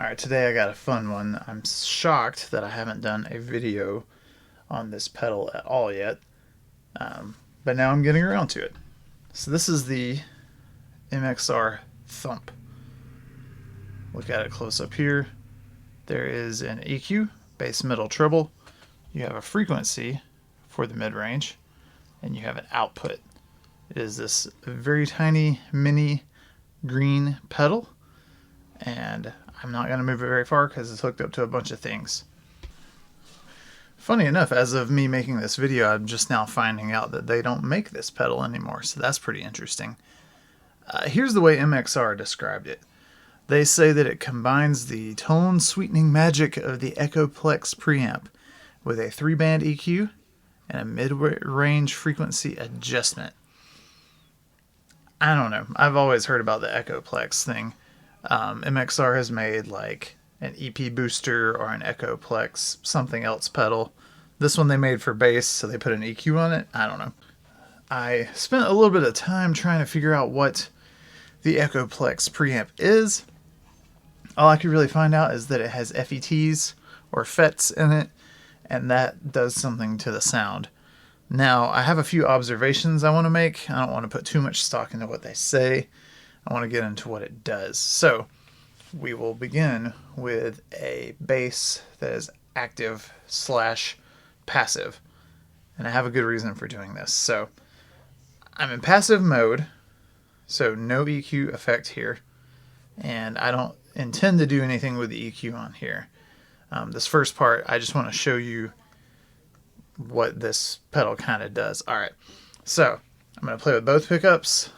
Alright, today I got a fun one. I'm shocked that I haven't done a video on this pedal at all yet, but now I'm getting around to it. So this is the MXR Thump. Look at it close up here. There is an EQ, bass, middle, treble. You have a frequency for the mid-range, and you have an output. It is this very tiny mini green pedal, and I'm not going to move it very far because it's hooked up to a bunch of things. Funny enough, as of me making this video, I'm just now finding out that they don't make this pedal anymore, so that's pretty interesting. Here's the way MXR described it. They say that it combines the tone sweetening magic of the Echoplex preamp with a 3-band EQ and a mid-range frequency adjustment. I don't know. I've always heard about the Echoplex thing. MXR has made like an EP booster or an Echoplex something else pedal. This one they made for bass, so they put an EQ on it. I don't know. I spent a little bit of time trying to figure out what the Echoplex preamp is. All I could really find out is that it has FETs or FETs in it, and that does something to the sound. Now, I have a few observations I want to make. I don't want to put too much stock into what they say. I want to get into what it does. So, we will begin with a bass that is active / passive. And I have a good reason for doing this. So, I'm in passive mode, so no EQ effect here. And I don't intend to do anything with the EQ on here. This first part, I just want to show you what this pedal kind of does. Alright, so I'm going to play with both pickups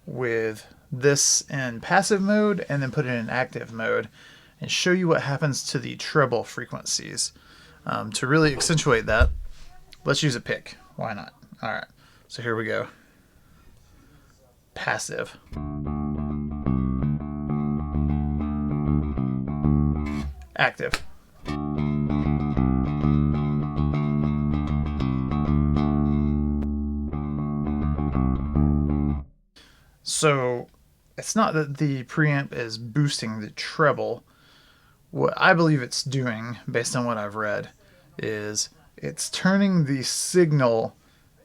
with this in passive mode and then put it in active mode and show you what happens to the treble frequencies. To really accentuate that, let's use a pick. Why not? Alright, so here we go. Passive. Active. So it's not that the preamp is boosting the treble. What I believe it's doing, based on what I've read, is it's turning the signal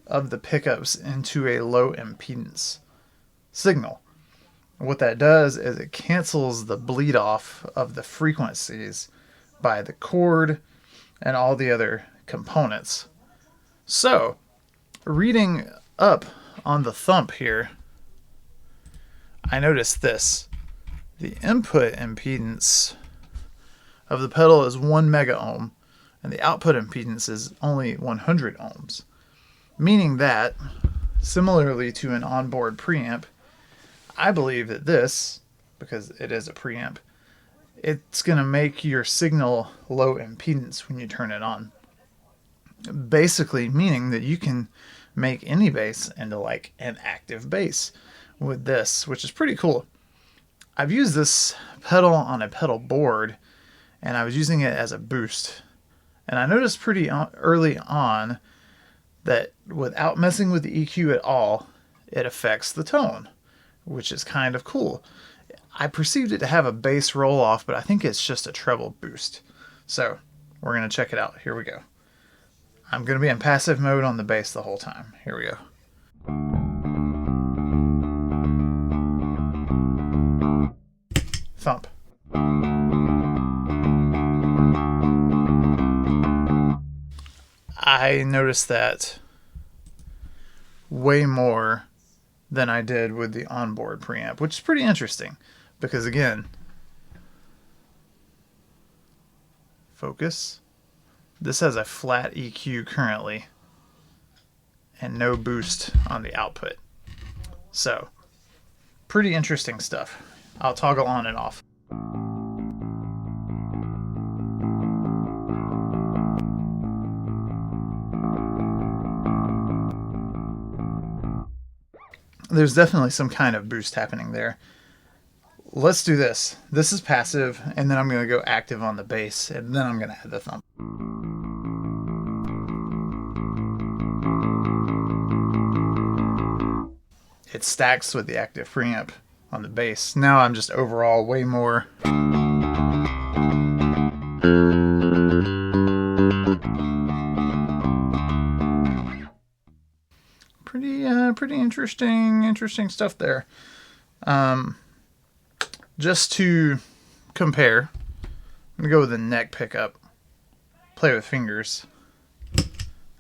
of the pickups into a low impedance signal. What that does is it cancels the bleed off of the frequencies by the cord and all the other components. So, reading up on the thump here, I noticed this. The input impedance of the pedal is 1 mega ohm, and the output impedance is only 100 ohms. Meaning that, similarly to an onboard preamp, I believe that this, because it is a preamp, it's going to make your signal low impedance when you turn it on. Basically meaning that you can make any bass into like an active bass with this, which is pretty cool. I've used this pedal on a pedal board, and I was using it as a boost. And I noticed pretty early on that without messing with the EQ at all, it affects the tone, which is kind of cool. I perceived it to have a bass roll off, but I think it's just a treble boost. So we're going to check it out. Here we go. I'm going to be in passive mode on the bass the whole time. Here we go. Thump. I noticed that way more than I did with the onboard preamp, which is pretty interesting because, again, focus. This has a flat EQ currently and no boost on the output. So, pretty interesting stuff. I'll toggle on and off. There's definitely some kind of boost happening there. Let's do this. This is passive, and then I'm going to go active on the bass, and then I'm going to add the thump. It stacks with the active preamp on the bass. Now I'm just overall way more interesting stuff there. Just to compare, I'm gonna go with the neck pickup. Play with fingers.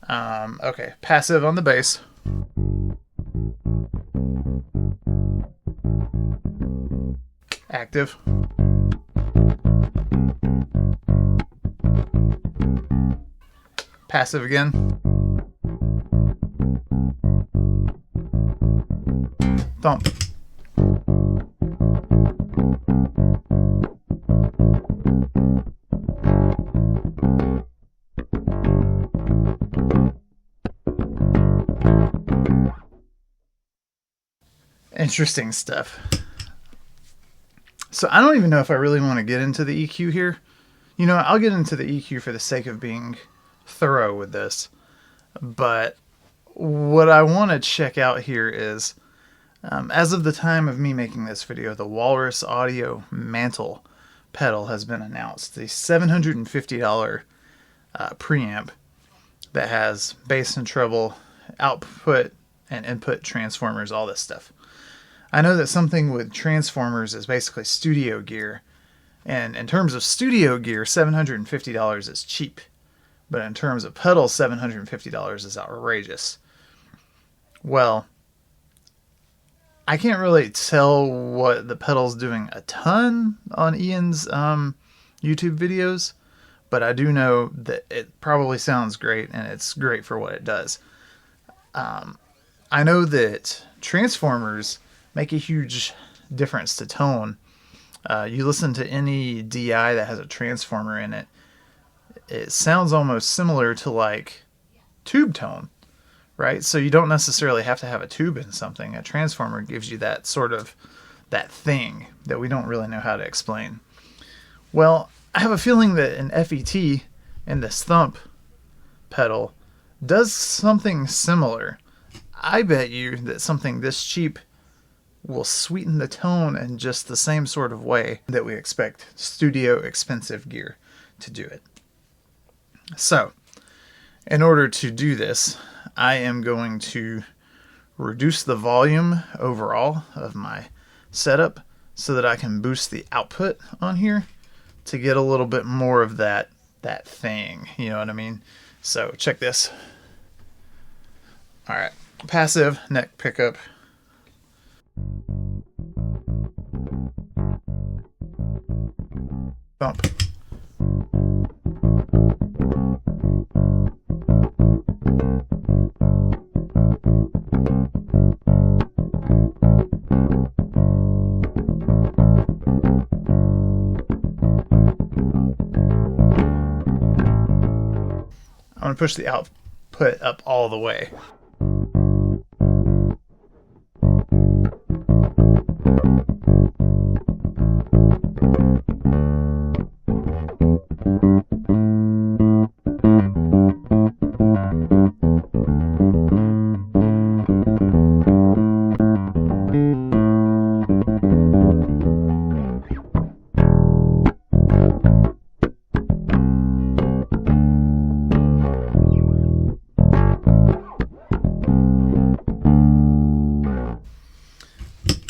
Okay, passive on the bass. Active. Passive again. Thump. Interesting stuff. So I don't even know if I really want to get into the EQ here. You know, I'll get into the EQ for the sake of being thorough with this. But what I want to check out here is, as of the time of me making this video, the Walrus Audio Mantle pedal has been announced. The $750 preamp that has bass and treble, output and input transformers, all this stuff. I know that something with transformers is basically studio gear. And in terms of studio gear, $750 is cheap. But in terms of pedals, $750 is outrageous. Well, I can't really tell what the pedal's doing a ton on Ian's YouTube videos, but I do know that it probably sounds great, and it's great for what it does. I know that transformers make a huge difference to tone. You listen to any DI that has a transformer in it, it sounds almost similar to like tube tone, right? So you don't necessarily have to have a tube in something. A transformer gives you that sort of, that thing that we don't really know how to explain. Well, I have a feeling that an FET in this Thump pedal does something similar. I bet you that something this cheap will sweeten the tone in just the same sort of way that we expect studio expensive gear to do it. So, in order to do this, I am going to reduce the volume overall of my setup so that I can boost the output on here to get a little bit more of that thing, you know what I mean? So, check this. Alright, passive neck pickup. Thump. I'm going to push the output up all the way.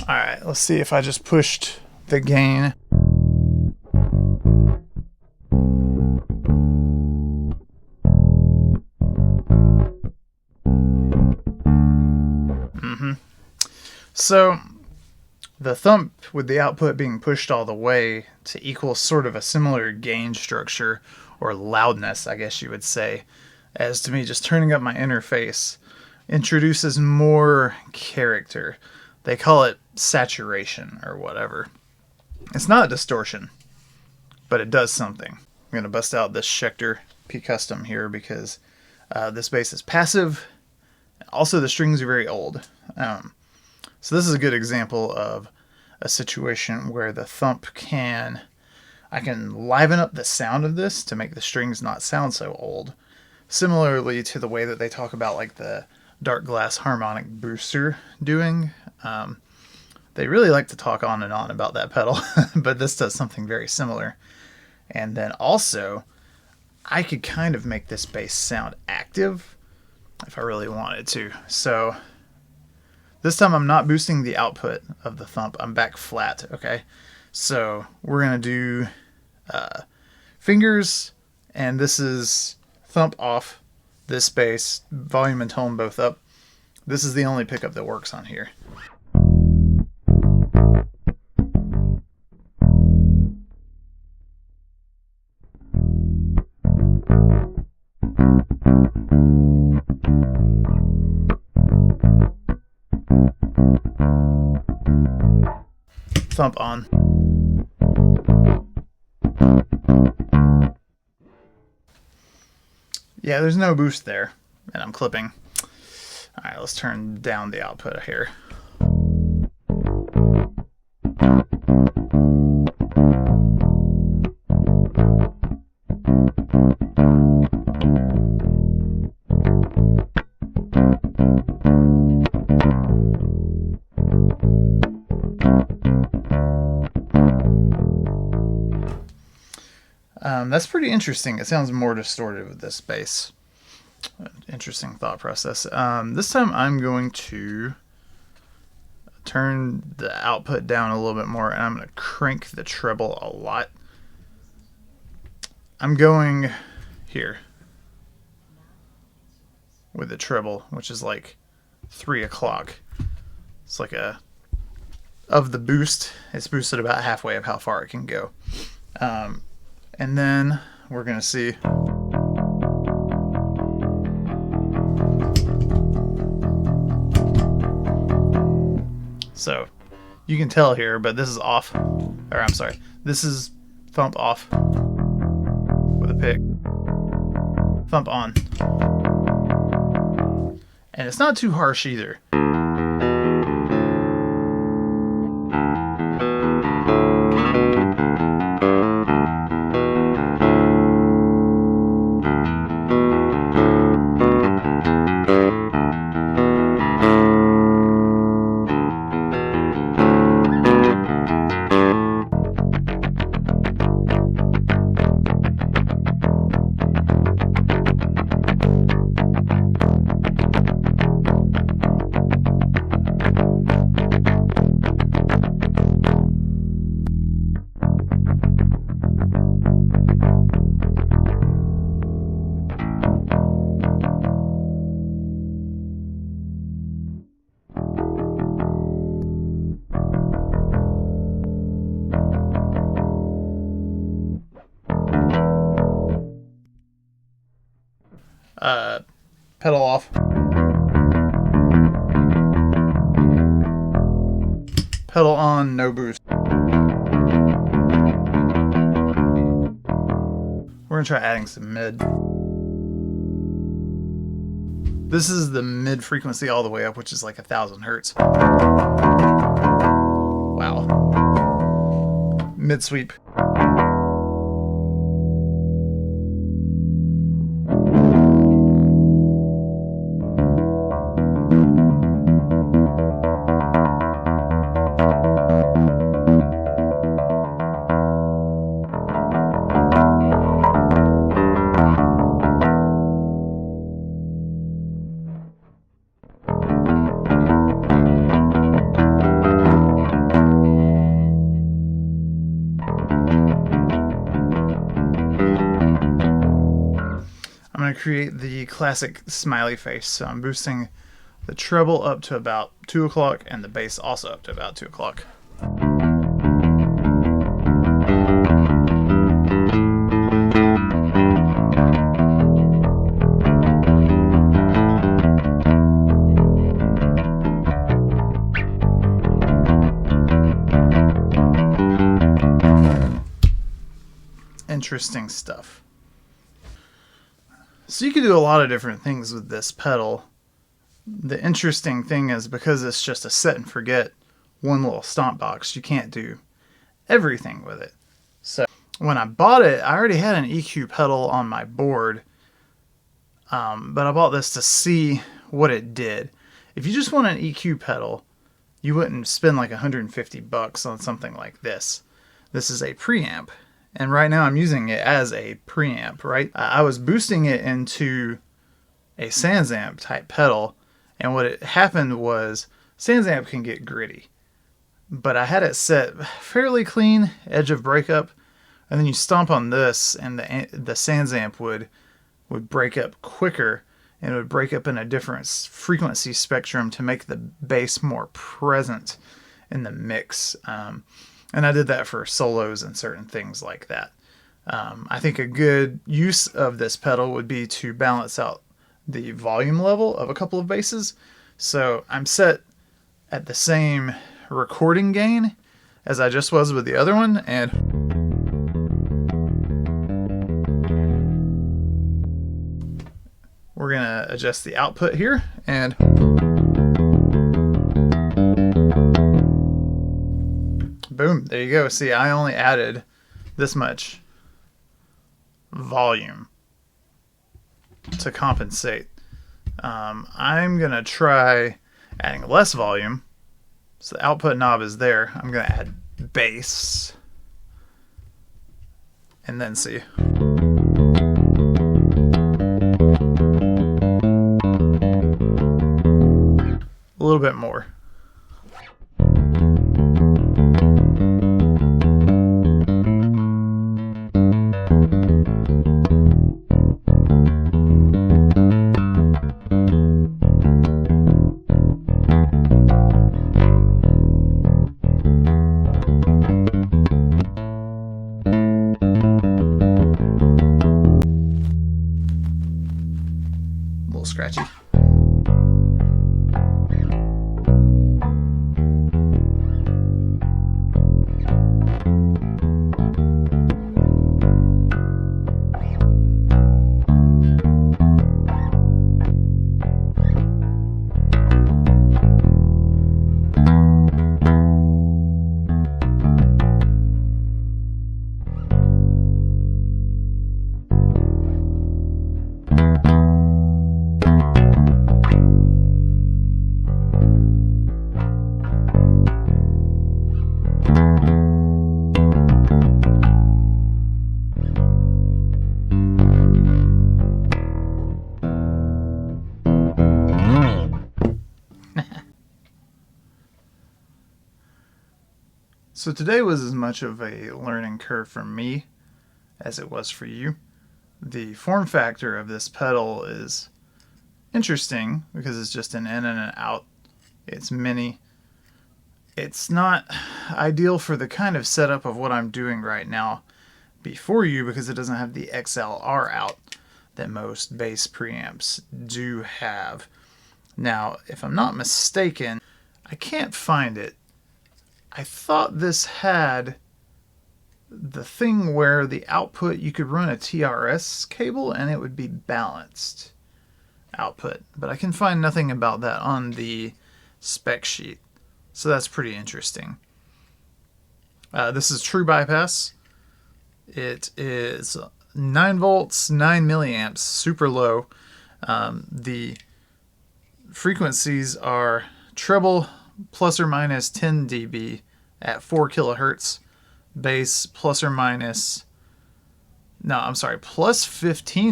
Alright, let's see if I just pushed the gain. So, the Thump with the output being pushed all the way to equal sort of a similar gain structure, or loudness, I guess you would say, as to me just turning up my interface, introduces more character. They call it saturation or whatever. It's not distortion, but it does something. I'm going to bust out this Schecter P Custom here because this bass is passive. Also, the strings are very old. So this is a good example of a situation where the Thump I can liven up the sound of this to make the strings not sound so old. Similarly to the way that they talk about like the Dark Glass harmonic booster doing. They really like to talk on and on about that pedal, but this does something very similar. And then also, I could kind of make this bass sound active if I really wanted to. So This time I'm not boosting the output of the thump. I'm back flat, okay? So we're going to do fingers, and this is thump off, this bass, volume and tone both up. This is the only pickup that works on here. Thump on. Yeah, there's no boost there, and I'm clipping. All right, let's turn down the output here. That's pretty interesting. It sounds more distorted with this bass. Interesting thought process. This time I'm going to turn the output down a little bit more, and I'm going to crank the treble a lot. I'm going here with the treble, which is like 3 o'clock. It's like of the boost, it's boosted about halfway of how far it can go. And then we're going to see. So you can tell here, but this is off. Or I'm sorry, this is thump off with a pick. Thump on. And it's not too harsh either. Pedal off. Pedal on, no boost. We're going to try adding some mid. This is the mid frequency all the way up, which is like 1,000 hertz. Wow. Mid sweep. I'm going to create the classic smiley face. So I'm boosting the treble up to about 2 o'clock and the bass also up to about 2 o'clock. Interesting stuff. So you can do a lot of different things with this pedal. The interesting thing is, because it's just a set and forget one little stomp box, you can't do everything with it. So when I bought it, I already had an EQ pedal on my board, but I bought this to see what it did. If you just want an EQ pedal, you wouldn't spend like $150 on something like this. This is a preamp. And right now I'm using it as a preamp, right? I was boosting it into a Sans amp type pedal, and what it happened was SansAmp can get gritty. But I had it set fairly clean, edge of breakup, and then you stomp on this and the SansAmp would break up quicker, and it would break up in a different frequency spectrum to make the bass more present in the mix. And I did that for solos and certain things like that. I think a good use of this pedal would be to balance out the volume level of a couple of basses. So I'm set at the same recording gain as I just was with the other one, and we're gonna adjust the output here, and boom, there you go. See, I only added this much volume to compensate. I'm gonna try adding less volume. So the output knob is there. I'm gonna add bass and then see. A little bit more. Scratchy. So today was as much of a learning curve for me as it was for you. The form factor of this pedal is interesting because it's just an in and an out. It's mini. It's not ideal for the kind of setup of what I'm doing right now before you because it doesn't have the XLR out that most bass preamps do have. Now, if I'm not mistaken, I can't find it. I thought this had the thing where the output, you could run a TRS cable and it would be balanced output. But I can find nothing about that on the spec sheet. So that's pretty interesting. This is true bypass. It is 9 volts, 9 milliamps, super low. The frequencies are treble plus or minus 10 dB at 4 kilohertz, bass plus 15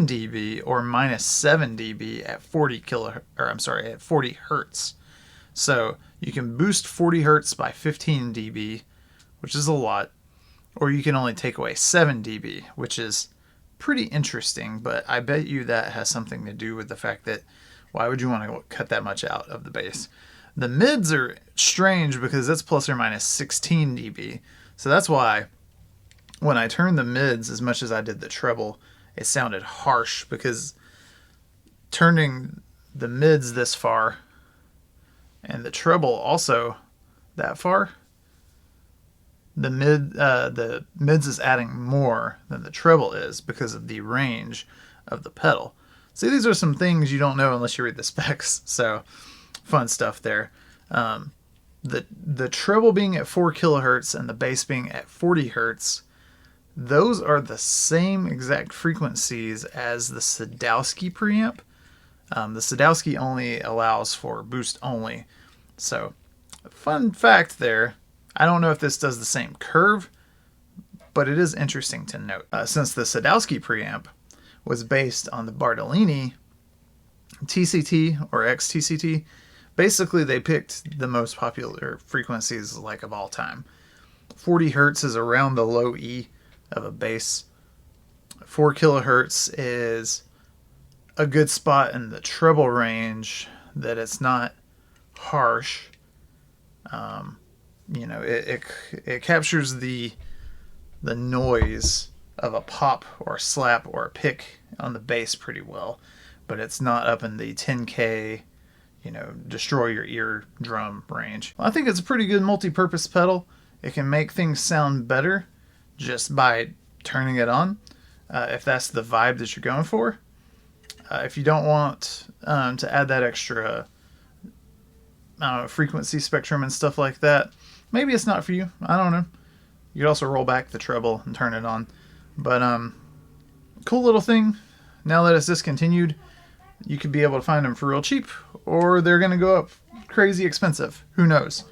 dB or minus 7 dB at 40 hertz. So you can boost 40 hertz by 15 dB, which is a lot, or you can only take away 7 dB, which is pretty interesting, but I bet you that has something to do with the fact that why would you want to cut that much out of the bass? The mids are strange because that's plus or minus 16 dB. So that's why when I turned the mids as much as I did the treble, it sounded harsh because turning the mids this far and the treble also that far, the mids is adding more than the treble is because of the range of the pedal. See, these are some things you don't know unless you read the specs. So fun stuff there. The treble being at 4 kilohertz and the bass being at 40 hertz, those are the same exact frequencies as the Sadowski preamp. The Sadowski only allows for boost only. So, fun fact there. I don't know if this does the same curve, but it is interesting to note. Since the Sadowski preamp was based on the Bartolini TCT or XTCT, Basically, they picked the most popular frequencies like of all time. 40 hertz is around the low E of a bass. 4 kilohertz is a good spot in the treble range that it's not harsh. You know, it captures the noise of a pop or a slap or a pick on the bass pretty well, but it's not up in the 10K, you know, destroy your eardrum range. I think it's a pretty good multi-purpose pedal. It can make things sound better just by turning it on, if that's the vibe that you're going for. If you don't want to add that extra frequency spectrum and stuff like that, maybe it's not for you. I don't know. You could also roll back the treble and turn it on. But cool little thing. Now that it's discontinued, you could be able to find them for real cheap, or they're going to go up crazy expensive. Who knows?